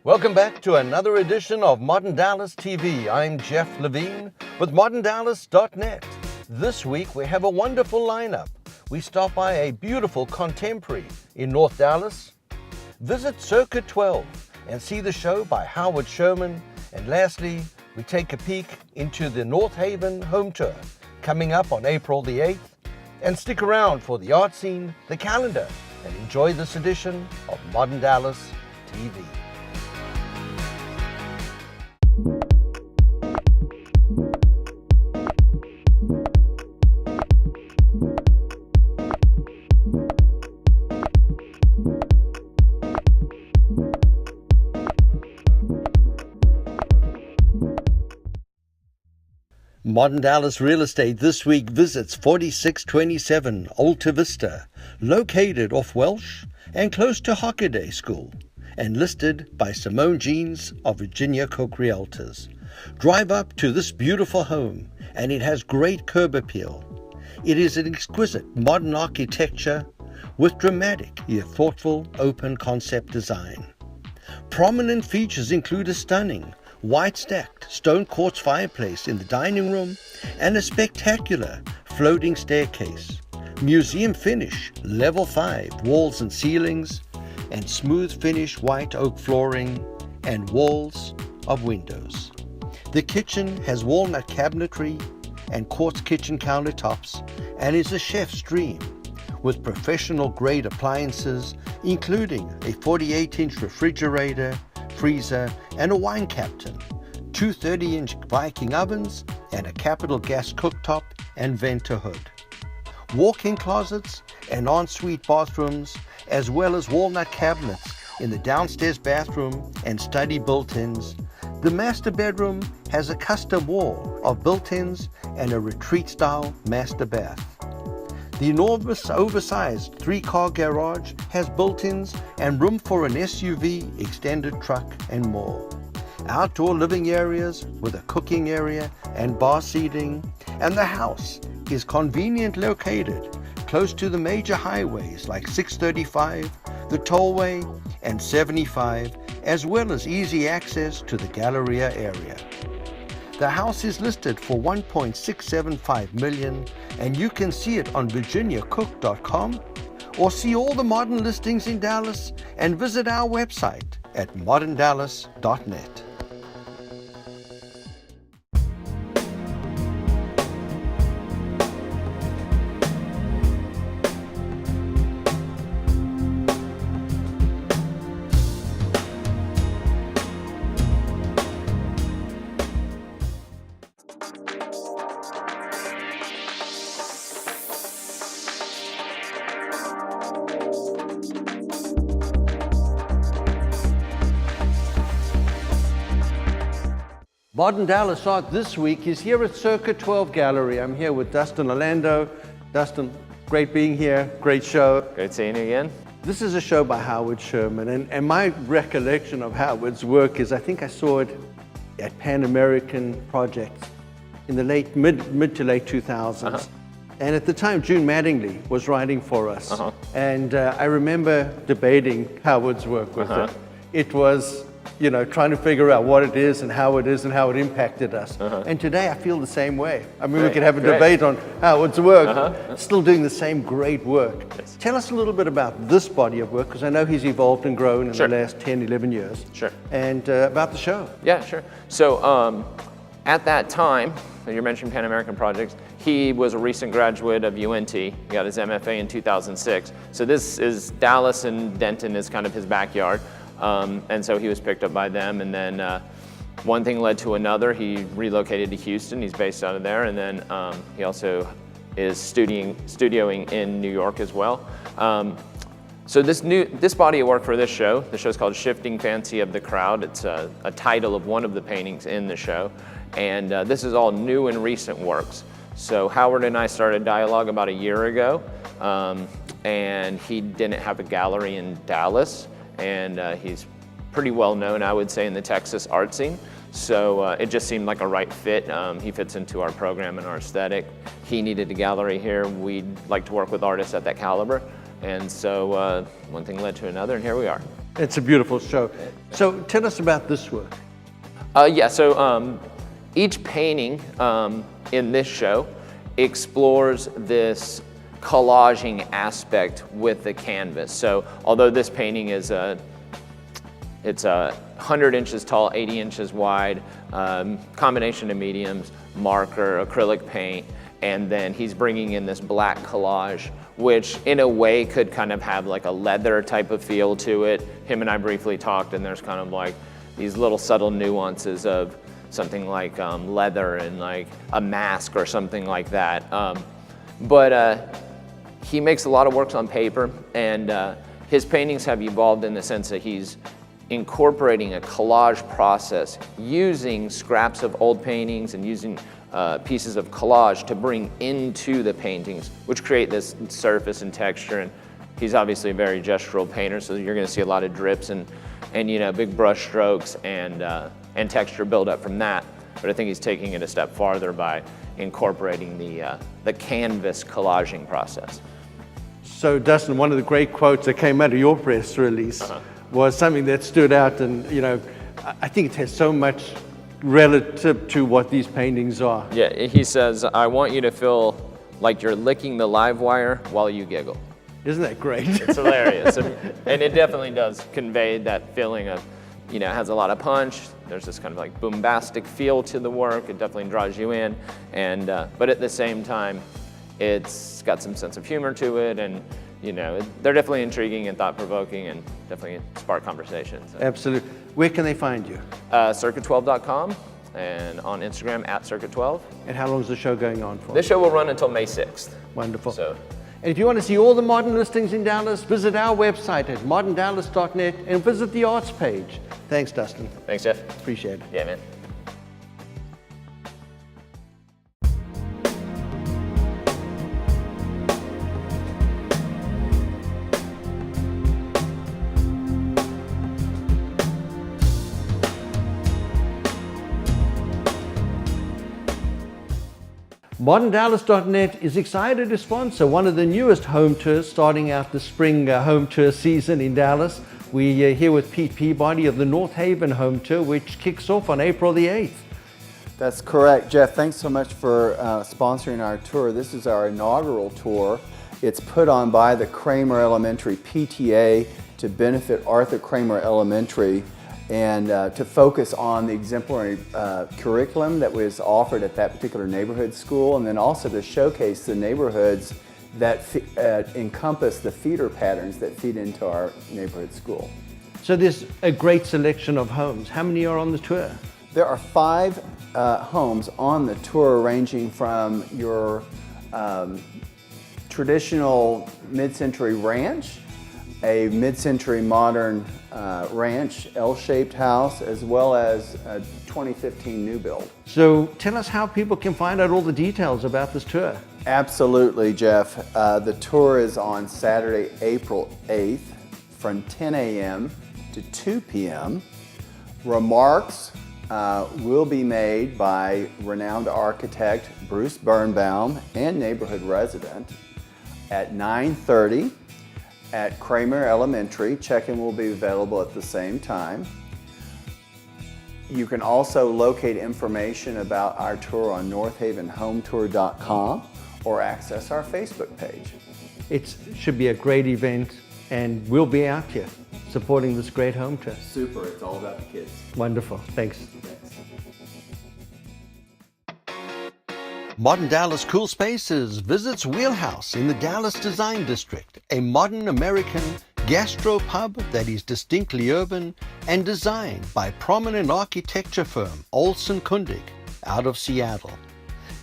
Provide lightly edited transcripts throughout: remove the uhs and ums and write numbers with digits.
Welcome back to another edition of Modern Dallas TV. I'm Jeff Levine with moderndallas.net. This week we have a wonderful lineup. We stop by a beautiful contemporary in North Dallas, visit Circuit 12 and see the show by Howard Sherman, and lastly, we take a peek into the Northaven home tour coming up on April the 8th. And stick around for the art scene, the calendar, and enjoy this edition of Modern Dallas TV. Modern Dallas Real Estate this week visits 4627 Alta Vista, located off Welsh and close to Hockaday School, and listed by Simone Jeans of Virginia Cook Realtors. Drive up to this beautiful home, and it has great curb appeal. It is an exquisite modern architecture with dramatic yet thoughtful open concept design. Prominent features include a stunning white stacked stone quartz fireplace in the dining room and a spectacular floating staircase, museum finish level 5 walls and ceilings, and smooth finish white oak flooring and walls of windows. The kitchen has walnut cabinetry and quartz kitchen countertops and is a chef's dream with professional grade appliances including a 48-inch refrigerator, freezer, and a wine captain, 2 30-inch Viking ovens, and a capital gas cooktop and venter hood. Walk-in closets and ensuite bathrooms, as well as walnut cabinets in the downstairs bathroom and study built-ins. The master bedroom has a custom wall of built-ins and a retreat-style master bath. The enormous oversized 3-car garage has built-ins and room for an SUV, extended truck, and more. Outdoor living areas with a cooking area and bar seating, and the house is conveniently located close to the major highways like 635, the Tollway, and 75, as well as easy access to the Galleria area. The house is listed for $1.675 million, and you can see it on virginiacook.com or see all the modern listings in Dallas and visit our website at moderndallas.net. Modern Dallas Art this week is here at Circuit 12 Gallery. I'm here with Dustin Orlando. Dustin, great being here, great show. Great seeing you again. This is a show by Howard Sherman, and my recollection of Howard's work is I think I saw it at Pan American Projects in the mid to late 2000s. And at the time, June Mattingly was writing for us. And I remember debating Howard's work with her. It was, trying to figure out what it is and how it impacted us. And today I feel the same way. I mean, we could have a debate on Howard's work, still doing the same great work. Yes. Tell us a little bit about this body of work, because I know he's evolved and grown in the last 10, 11 years. And about the show. Yeah, sure. So at that time, you mentioned Pan American Projects, he was a recent graduate of UNT. He got his MFA in 2006. So this is Dallas, and Denton is kind of his backyard. And so he was picked up by them, and then one thing led to another. He relocated to Houston. He's based out of there, and then he also is studioing in New York as well. So this body of work for this show, the show's called Shifting Fancy of the Crowd. It's a title of one of the paintings in the show, and this is all new and recent works. So Howard and I started dialogue about a year ago, and he didn't have a gallery in Dallas. And he's pretty well known, I would say, in the Texas art scene. So it just seemed like a right fit. He fits into our program and our aesthetic. He needed a gallery here. We'd like to work with artists at that caliber. And so one thing led to another, and here we are. It's a beautiful show. So tell us about this work. Each painting in this show explores this collaging aspect with the canvas. So although this painting is it's 100 inches tall, 80 inches wide, combination of mediums, marker, acrylic paint, and then he's bringing in this black collage, which in a way could kind of have like a leather type of feel to it. Him and I briefly talked, and there's kind of like these little subtle nuances of something like leather and like a mask or something like that. But he makes a lot of works on paper, and his paintings have evolved in the sense that he's incorporating a collage process using scraps of old paintings and using pieces of collage to bring into the paintings, which create this surface and texture. And he's obviously a very gestural painter, so you're going to see a lot of drips and big brush strokes and texture build up from that. But I think he's taking it a step farther by incorporating the canvas collaging process. So Dustin, one of the great quotes that came out of your press release was something that stood out, and I think it has so much relative to what these paintings are. Yeah, he says, "I want you to feel like you're licking the live wire while you giggle." Isn't that great? It's hilarious. And it definitely does convey that feeling of, it has a lot of punch. There's this kind of like bombastic feel to the work. It definitely draws you in. And but at the same time, it's got some sense of humor to it. And, they're definitely intriguing and thought-provoking and definitely spark conversation. So. Absolutely. Where can they find you? Circuit12.com and on Instagram @Circuit12. And how long is the show going on for? This show will run until May 6th. Wonderful. So. And if you want to see all the modern listings in Dallas, visit our website at moderndallas.net and visit the arts page. Thanks, Dustin. Thanks, Jeff. Appreciate it. Yeah, man. ModernDallas.net is excited to sponsor one of the newest home tours starting out the spring home tour season in Dallas. We're here with Pete Peabody of the Northaven home tour, which kicks off on April the 8th. That's correct. Jeff, thanks so much for sponsoring our tour. This is our inaugural tour. It's put on by the Kramer Elementary PTA to benefit Arthur Kramer Elementary and to focus on the exemplary curriculum that was offered at that particular neighborhood school, and then also to showcase the neighborhoods that encompass the feeder patterns that feed into our neighborhood school. So there's a great selection of homes. How many are on the tour? There are 5 homes on the tour, ranging from your traditional mid-century ranch, a mid-century modern ranch, L-shaped house, as well as a 2015 new build. So tell us how people can find out all the details about this tour. Absolutely, Jeff. The tour is on Saturday, April 8th from 10 a.m. to 2 p.m. Remarks will be made by renowned architect Bruce Birnbaum and neighborhood resident at 9:30 at Kramer Elementary. Check-in will be available at the same time. You can also locate information about our tour on northavenhometour.com or access our Facebook page. It should be a great event, and we'll be out here supporting this great home tour. Super, it's all about the kids. Wonderful, thanks. Modern Dallas Cool Spaces visits Wheelhouse in the Dallas Design District, a modern American gastropub that is distinctly urban and designed by prominent architecture firm Olson Kundig out of Seattle.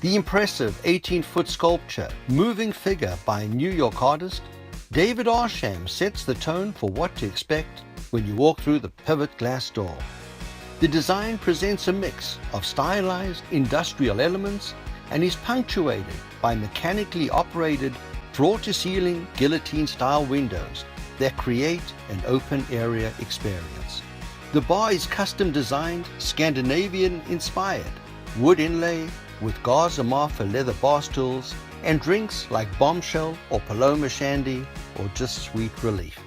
The impressive 18-foot sculpture, Moving Figure by New York artist David Arsham sets the tone for what to expect when you walk through the pivot glass door. The design presents a mix of stylized industrial elements and is punctuated by mechanically operated floor-to-ceiling guillotine-style windows that create an open-area experience. The bar is custom-designed, Scandinavian-inspired, wood inlay with Gaza Marfa leather bar stools, and drinks like Bombshell or Paloma Shandy or just Sweet Relief.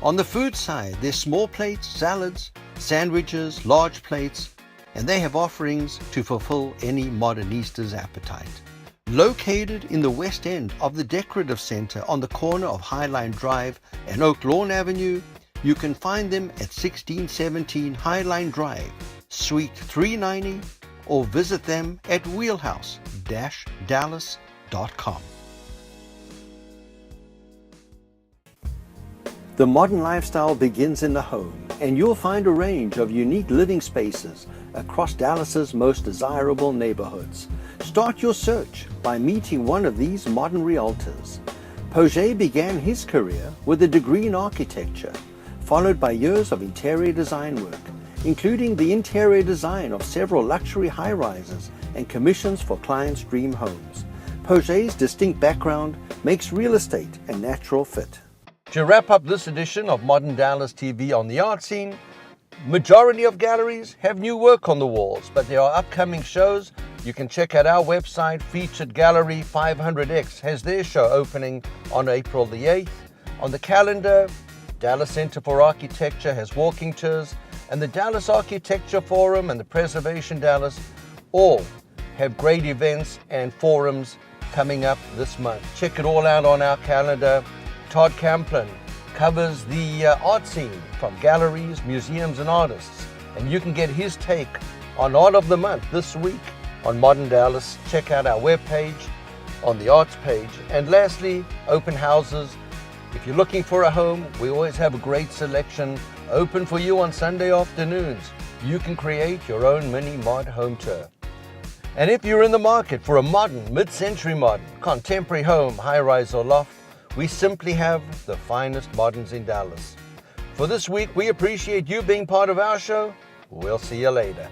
On the food side, there's small plates, salads, sandwiches, large plates, and they have offerings to fulfill any modernista's appetite. Located in the west end of the Decorative Center on the corner of Highline Drive and Oak Lawn Avenue, you can find them at 1617 Highline Drive, Suite 390, or visit them at wheelhouse-dallas.com. The modern lifestyle begins in the home, and you'll find a range of unique living spaces across Dallas's most desirable neighborhoods. Start your search by meeting one of these modern realtors. Poget began his career with a degree in architecture, followed by years of interior design work, including the interior design of several luxury high-rises and commissions for clients' dream homes. Poget's distinct background makes real estate a natural fit. To wrap up this edition of Modern Dallas TV on the art scene, majority of galleries have new work on the walls, but there are upcoming shows. You can check out our website. Featured Gallery 500X has their show opening on April the 8th. On the calendar, Dallas Center for Architecture has walking tours, and the Dallas Architecture Forum and the Preservation Dallas all have great events and forums coming up this month. Check it all out on our calendar. Todd Camplin covers the art scene from galleries, museums, and artists. And you can get his take on Art of the Month this week on Modern Dallas. Check out our webpage on the arts page. And lastly, open houses. If you're looking for a home, we always have a great selection open for you on Sunday afternoons. You can create your own mini mod home tour. And if you're in the market for a modern, mid-century modern, contemporary home, high-rise or loft, we simply have the finest moderns in Dallas. For this week, we appreciate you being part of our show. We'll see you later.